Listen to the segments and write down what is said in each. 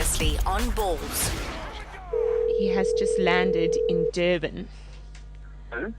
Previously on Balls. He has just landed in Durban. Hello?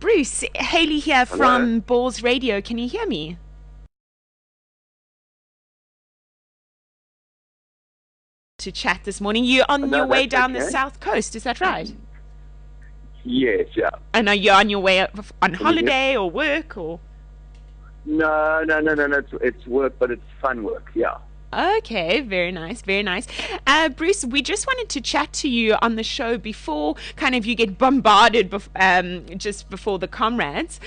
Bruce, Hayley here Hello? from Balls Radio. Can you hear me? To chat this morning. You're on No, your way that's down the okay. south coast, is that right? Yes, yeah. And are you on your way on you holiday or work or? No. It's work, but it's fun work, yeah. Okay, very nice, very nice. Bruce, we just wanted to chat to you on the show before kind of you get bombarded just before the Comrades.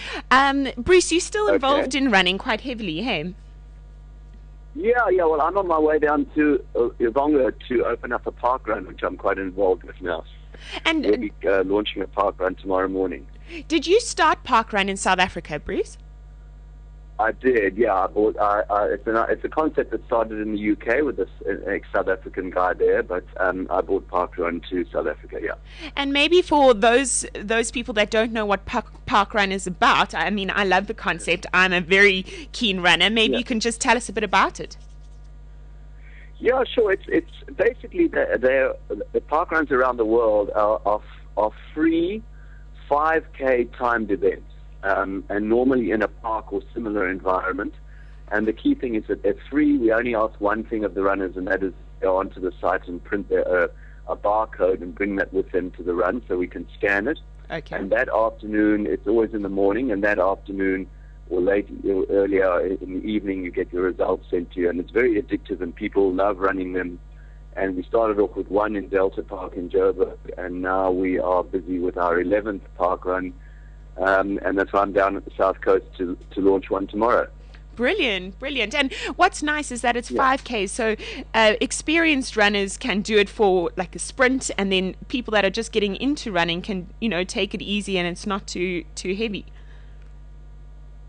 Bruce, you're still involved in running quite heavily, hey? Yeah, well, I'm on my way down to Ivonga to open up a parkrun, which I'm quite involved with now. And We'll be launching a parkrun tomorrow morning. did you start parkrun in South Africa, Bruce? I did, yeah. I bought. It's a concept that started in the UK with this ex-South African guy there, but I brought parkrun to South Africa, yeah. And maybe for those people that don't know what parkrun is about, I mean, I love the concept. I'm a very keen runner. Maybe you can just tell us a bit about it. Yeah, sure. It's basically the parkruns around the world are free 5K timed events. And normally in a park or similar environment. And the key thing is that they're free. We only ask one thing of the runners, and that is go onto the site and print a barcode and bring that with them to the run so we can scan it. Okay. And that afternoon, it's always in the morning, and that afternoon or earlier in the evening, you get your results sent to you. And it's very addictive, and people love running them. And we started off with one in Delta Park in Joburg, and now we are busy with our 11th park run. And that's why I'm down at the South Coast to launch one tomorrow. Brilliant. And what's nice is that it's 5K, so experienced runners can do it for like a sprint, and then people that are just getting into running can, take it easy, and it's not too heavy.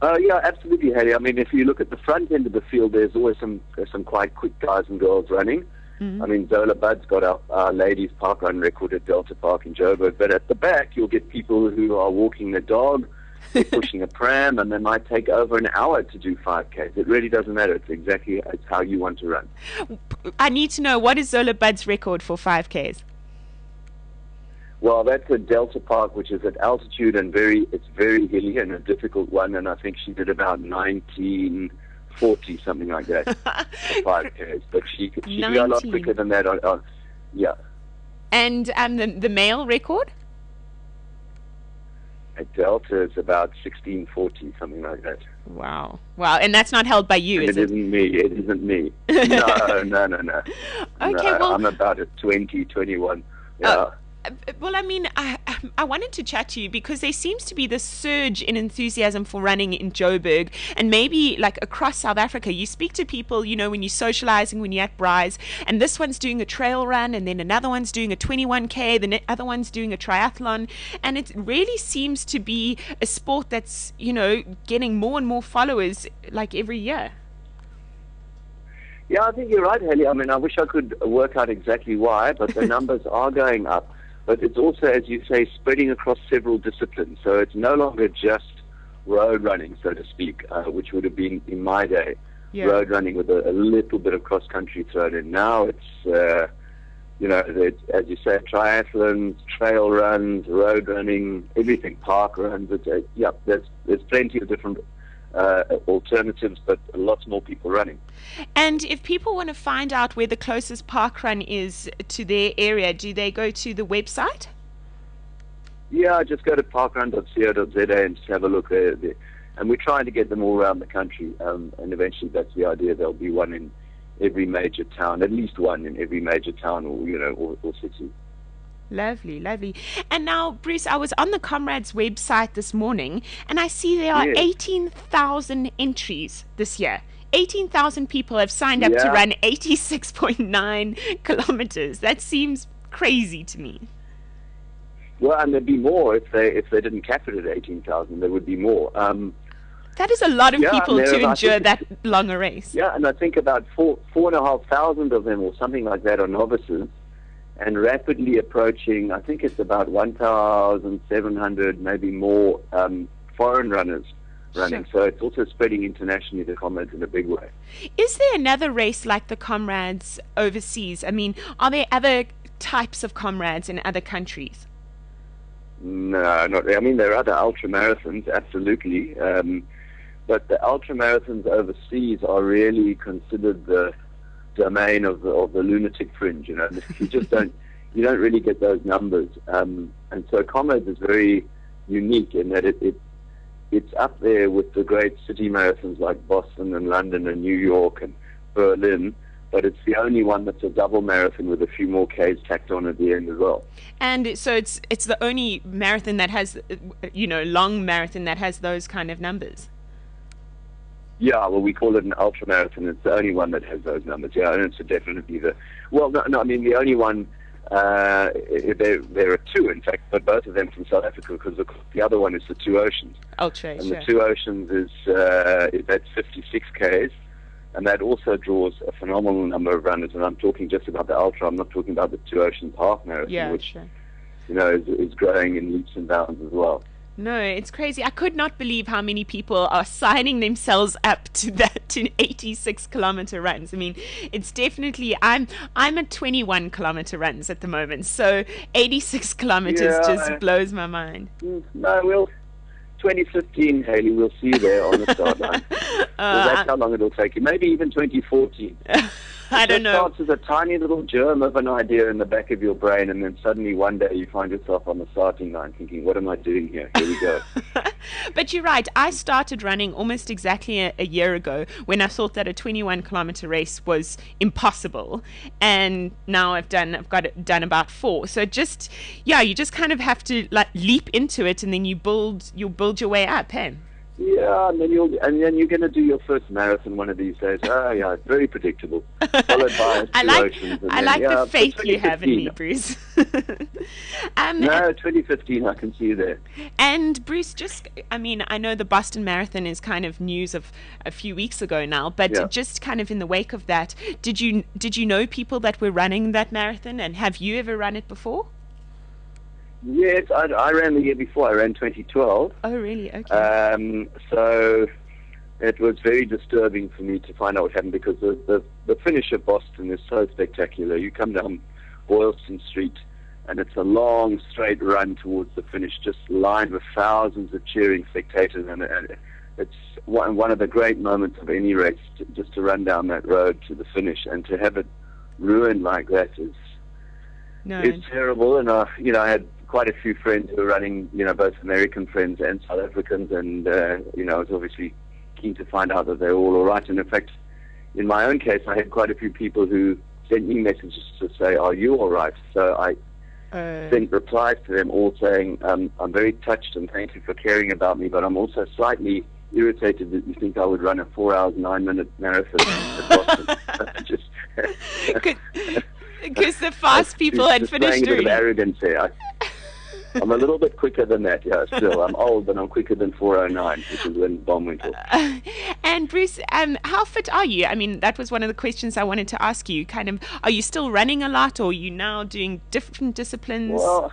Yeah, absolutely, Hayley. I mean, if you look at the front end of the field, there's always some quite quick guys and girls running. I mean, Zola Bud's got our ladies parkrun record at Delta Park in Joburg, but at the back you'll get people who are walking their dog, they're pushing a pram, and they might take over an hour to do 5Ks. It really doesn't matter. It's how you want to run. I need to know, what is Zola Bud's record for 5Ks? Well, that's at Delta Park, which is at altitude and it's very hilly and a difficult one, and I think she did about 1940, something like that, 5Ks. But she could go a lot quicker than that. Yeah. And the male record? At Delta, it's about 1640, something like that. Wow. And that's not held by you, is it? It isn't me. No. Okay, no, well, I'm about at 20, 21. Yeah. Well, I mean, I wanted to chat to you because there seems to be this surge in enthusiasm for running in Joburg, and maybe like across South Africa. You speak to people, when you're socializing, when you're at Bry's, and this one's doing a trail run, and then another one's doing a 21K, the other one's doing a triathlon, and it really seems to be a sport that's, getting more and more followers like every year. Yeah, I think you're right, Hayley. I mean, I wish I could work out exactly why, but the numbers are going up. But it's also, as you say, spreading across several disciplines. So it's no longer just road running, so to speak, which would have been in my day, road running with a little bit of cross-country thrown in. Now it's, as you say, triathlons, trail runs, road running, everything, park runs. There's plenty of different alternatives, but lots more people running. And if people want to find out where the closest park run is to their area, do they go to the website? Yeah, just go to parkrun.co.za and just have a look there. And we're trying to get them all around the country, and eventually that's the idea. There'll be one in every major town, at least one in every major town or city. Lovely. And now, Bruce, I was on the Comrades website this morning, and I see there are 18,000 entries this year. 18,000 people have signed up to run 86.9 kilometers. That seems crazy to me. Well, and there'd be more if they didn't cap it at 18,000. There would be more. That is a lot of people to endure that long a race. Yeah, and I think about 4,500 of them or something like that are novices, and rapidly approaching, I think it's about 1,700, maybe more, foreign runners running. Sure. So it's also spreading internationally, the Comrades, in a big way. Is there another race like the Comrades overseas? I mean, are there other types of Comrades in other countries? No, not really. I mean, there are other ultra marathons, absolutely. But the ultra marathons overseas are really considered the domain of the lunatic fringe. You know, you just don't really get those numbers. And so Comrades is very unique in that it's up there with the great city marathons like Boston and London and New York and Berlin, but it's the only one that's a double marathon with a few more Ks tacked on at the end as well. And so it's the only marathon that has, long marathon that has those kind of numbers. Yeah, well, we call it an ultra marathon. It's the only one that has those numbers. Yeah, and it's definitely the I mean, the only one. There are two, in fact, but both of them from South Africa, because the other one is the Two Oceans. Ultra, and sure. The Two Oceans that's 56 Ks, and that also draws a phenomenal number of runners. And I'm talking just about the ultra. I'm not talking about the Two Oceans half marathon, which sure. is growing in leaps and bounds as well. No, it's crazy. I could not believe how many people are signing themselves up to 86 kilometer runs. I mean, it's definitely I'm at 21 kilometer runs at the moment, so 86 kilometers just blows my mind. No, 2015, Hayley, we'll see you there on the start line. Well, that's how long it'll take you. Maybe even 2014. I don't know. It starts as a tiny little germ of an idea in the back of your brain, and then suddenly one day you find yourself on the starting line thinking, what am I doing here? Here we go. But you're right. I started running almost exactly a year ago when I thought that a 21 kilometer race was impossible. And now I've got it done about 4. So you just kind of have to leap into it, and then you'll build your way up, hey? Yeah, and then you're going to do your first marathon one of these days. Yeah, it's very predictable. Followed by I like the faith you have in me, Bruce. No, 2015, I can see you there. And Bruce, I know the Boston Marathon is kind of news of a few weeks ago now, but just kind of in the wake of that, did you know people that were running that marathon, and have you ever run it before? Yes, I ran the year before. I ran 2012. Oh, really? Okay. So it was very disturbing for me to find out what happened, because the finish of Boston is so spectacular. You come down Boylston Street, and it's a long, straight run towards the finish, just lined with thousands of cheering spectators, and it's one of the great moments of any race, just to run down that road to the finish, and to have it ruined like that it's terrible. And I had quite a few friends who were running, both American friends and South Africans, and I was obviously keen to find out that they were all right. And in fact, in my own case, I had quite a few people who sent me messages to say, "Are you all right?" So I sent replies to them all saying, "I'm very touched and thank you for caring about me, but I'm also slightly irritated that you think I would run a 4 hours 9 minute marathon at Boston." Because the fast people had finished a bit of arrogance here. I'm a little bit quicker than that, still. I'm old, but I'm quicker than 4:09, which is when Bomb went off. And Bruce, how fit are you? I mean, that was one of the questions I wanted to ask you. Kind of, are you still running a lot, or are you now doing different disciplines? Well,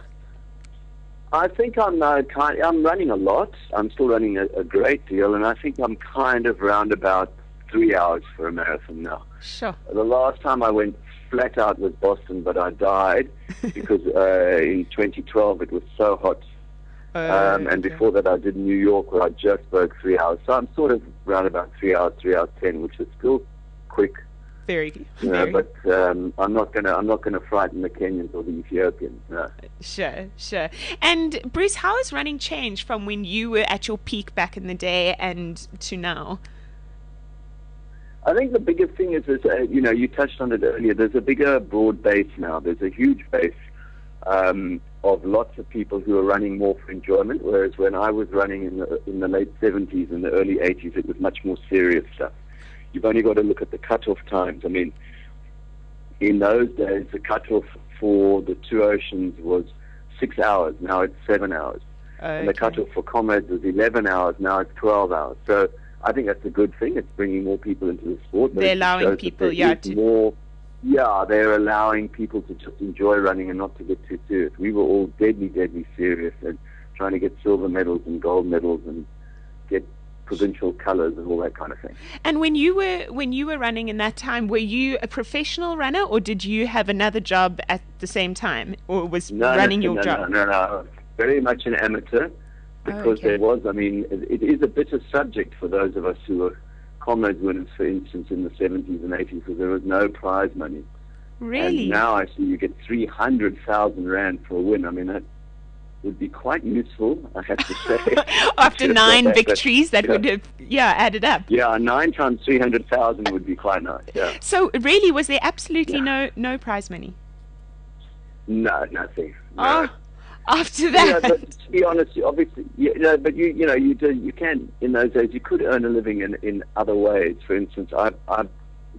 I think I'm running a lot. I'm still running a great deal, and I think I'm kind of round about 3 hours for a marathon now. Sure. The last time I went flat out was Boston, but I died because in 2012 it was so hot. And before that I did New York, where I just broke 3 hours. So I'm sort of around about 3 hours 10, which is still quick. Very. But I'm not gonna frighten the Kenyans or the Ethiopians. No. Sure. And Bruce, how has running changed from when you were at your peak back in the day and to now? I think the biggest thing is you touched on it earlier. There's a bigger, broad base now. There's a huge base of lots of people who are running more for enjoyment. Whereas when I was running in the late 70s and the early 80s, it was much more serious stuff. You've only got to look at the cutoff times. I mean, in those days, the cutoff for the Two Oceans was 6 hours. Now it's 7 hours. And the cutoff for Comrades was 11 hours. Now it's 12 hours. So I think that's a good thing. It's bringing more people into the sport. They're allowing people, they're allowing people to just enjoy running and not to get too serious. We were all deadly serious and trying to get silver medals and gold medals and get provincial colours and all that kind of thing. And when you were running in that time, were you a professional runner, or did you have another job at the same time, or was running your job? No. Very much an amateur, because there was, I mean, it is a bitter subject for those of us who were Comrades winners, for instance, in the 70s and 80s, because there was no prize money. Really? And now I see you get 300,000 Rand for a win. I mean, that would be quite useful, I have to say. After 9 victories, that would have, added up. Yeah, 9 times 300,000 would be quite nice, yeah. So really, was there absolutely no prize money? No, nothing. No. Oh, after that? Yeah, but to be honest, obviously, but you can, in those days, you could earn a living in other ways. For instance, I've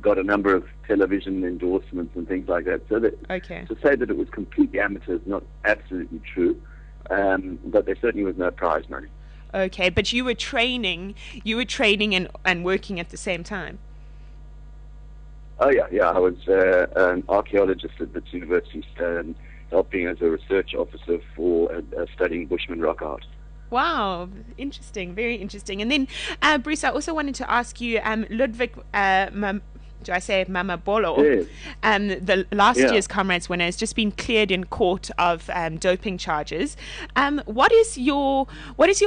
got a number of television endorsements and things like that. So that to say that it was completely amateur is not absolutely true. But there certainly was no prize money. Okay, but you were training and working at the same time. Oh yeah. I was an archaeologist at the university, helping as a research officer for studying Bushman rock art. Wow, interesting, very interesting. And then, Bruce, I also wanted to ask you, Ludwig, do I say Mamabolo? Yes. The last year's Comrades winner has just been cleared in court of doping charges. What is your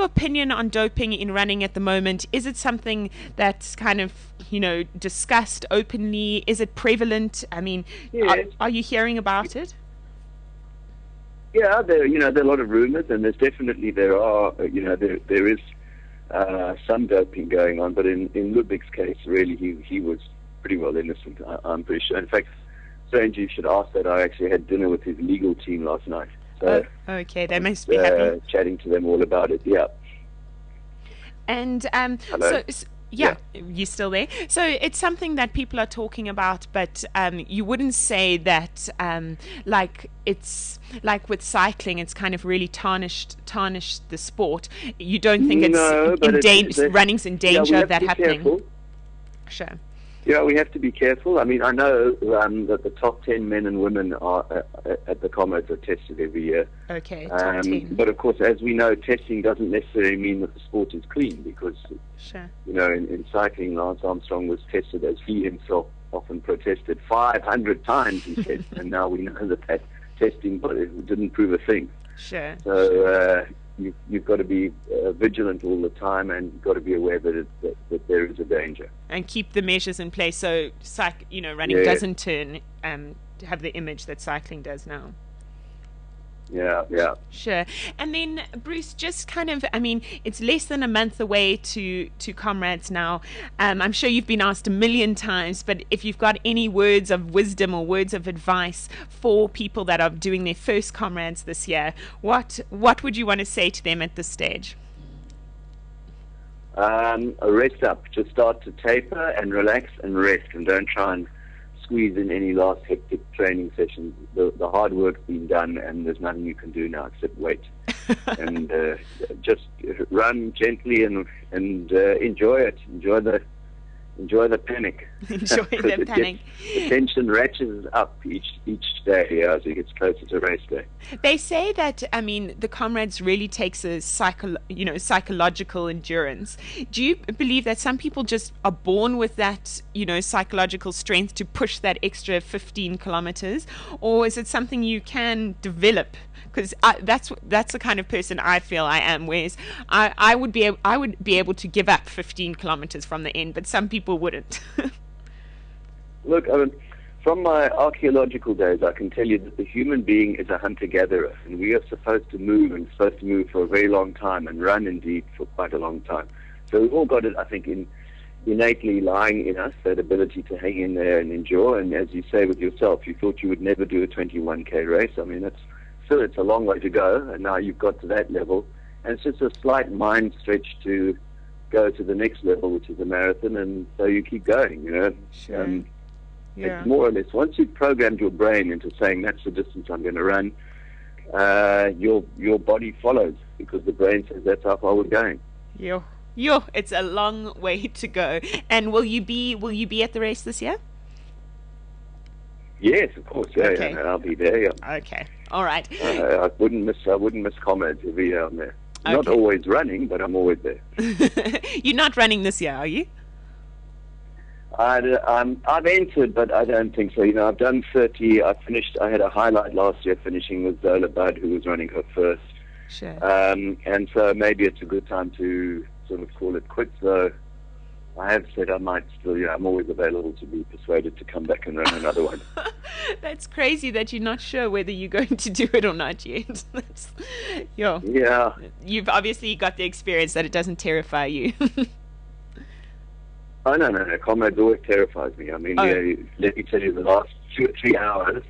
opinion on doping in running at the moment? Is it something that's kind of discussed openly? Is it prevalent? I mean, are you hearing about it? Yeah, there are a lot of rumors, and there is some doping going on. But in Ludwig's case, really, he was pretty well innocent. I'm pretty sure. In fact, strange you should ask that. I actually had dinner with his legal team last night. So, okay, they must be happy. Chatting to them all about it. Yeah. And Hello? Yeah, you're still there. So it's something that people are talking about, but you wouldn't say that like it's like with cycling, it's kind of really tarnished the sport. You don't think running's in danger of that happening? Careful. Sure. Yeah, we have to be careful. I mean, I know that the top 10 men and women are at the Comrades are tested every year. Okay, top 10. But of course, as we know, testing doesn't necessarily mean that the sport is clean, because in cycling, Lance Armstrong was tested, as he himself often protested, 500 times, he said, and now we know that testing didn't prove a thing. Sure. So you've got to be vigilant all the time, and you've got to be aware that there is a danger. And keep the measures in place so running doesn't turn have the image that cycling does now. Yeah. Sure. And then, Bruce, just kind of, I mean, it's less than a month away to Comrades now. I'm sure you've been asked a million times, but if you've got any words of wisdom or words of advice for people that are doing their first Comrades this year, what would you want to say to them at this stage? Rest up. Just start to taper and relax and rest, and don't try and squeeze in any last hectic training sessions. The hard work's been done, and there's nothing you can do now except wait. And just run gently and enjoy it. Enjoy the panic. Enjoy the panic. The tension ratchets up each day as it gets closer to race day. They say that, I mean, the Comrades really takes a psychological endurance. Do you believe that some people just are born with that, psychological strength to push that extra 15 kilometers, or is it something you can develop? Because that's the kind of person I feel I am. Whereas I would be able to give up 15 kilometers from the end, but some people wouldn't. Look, I mean, from my archaeological days, I can tell you that the human being is a hunter-gatherer, and we are supposed to move for a very long time, and run indeed for quite a long time. So we've all got it, I think, innately lying in us, that ability to hang in there and endure. And as you say with yourself, you thought you would never do a 21K race. I mean, it's a long way to go, and now you've got to that level, and it's just a slight mind stretch to go to the next level, which is a marathon, and so you keep going. Sure. It's more or less, once you've programmed your brain into saying that's the distance I'm going to run, your body follows, because the brain says that's how far we're going. It's a long way to go. And will you be at the race this year? Yes, of course. Yeah, I'll be there. Yeah. Okay. All right. I wouldn't miss Comrades every year on there. Not always running, but I'm always there. You're not running this year, are you? I've entered, but I don't think so. I've done 30. I had a highlight last year finishing with Zola Budd, who was running her first. Sure. And so maybe it's a good time to sort of call it quits. So I have said I might still, I'm always available to be persuaded to come back and run another one. That's crazy that you're not sure whether you're going to do it or not yet. Yeah. You've obviously got the experience that it doesn't terrify you. Oh, no. Comrades always terrifies me. I mean, let me tell you, the last 2 or 3 hours,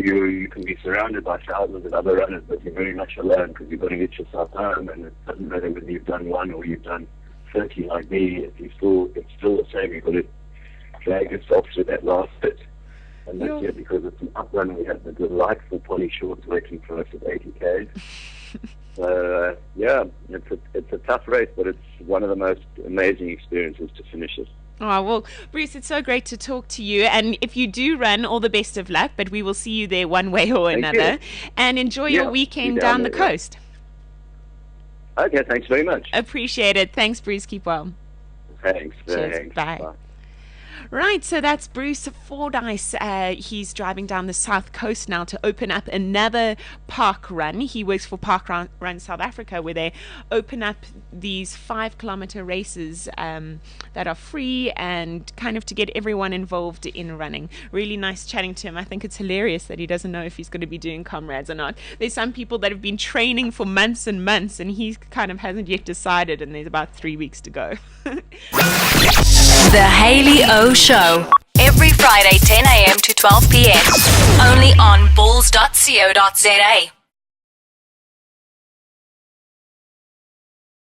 you can be surrounded by thousands of other runners, but you're very much alone because you've got to get yourself home, and it doesn't matter whether you've done 1 or you've done 30 like me. It's still the same. You've got to drag yourself through that last bit. And this year, because it's an up run, we had the delightful Polly Shorts waiting for us at 80K. So, it's a tough race, but it's one of the most amazing experiences to finish it. Oh, well, Bruce, it's so great to talk to you. And if you do run, all the best of luck, but we will see you there one way or another. And enjoy your weekend down the coast. Okay, thanks very much. Appreciate it. Thanks, Bruce. Keep well. Thanks. Cheers. Thanks. Bye. Right, so that's Bruce Fordyce. He's driving down the south coast now to open up another park run. He works for Parkrun South Africa, where they open up these 5-kilometer races that are free and kind of to get everyone involved in running. Really nice chatting to him. I think it's hilarious that he doesn't know if he's going to be doing Comrades or not. There's some people that have been training for months and months, and he kind of hasn't yet decided, and there's about 3 weeks to go. The Hayley O Show. Every Friday, 10 a.m. to 12 p.m. Only on bulls.co.za.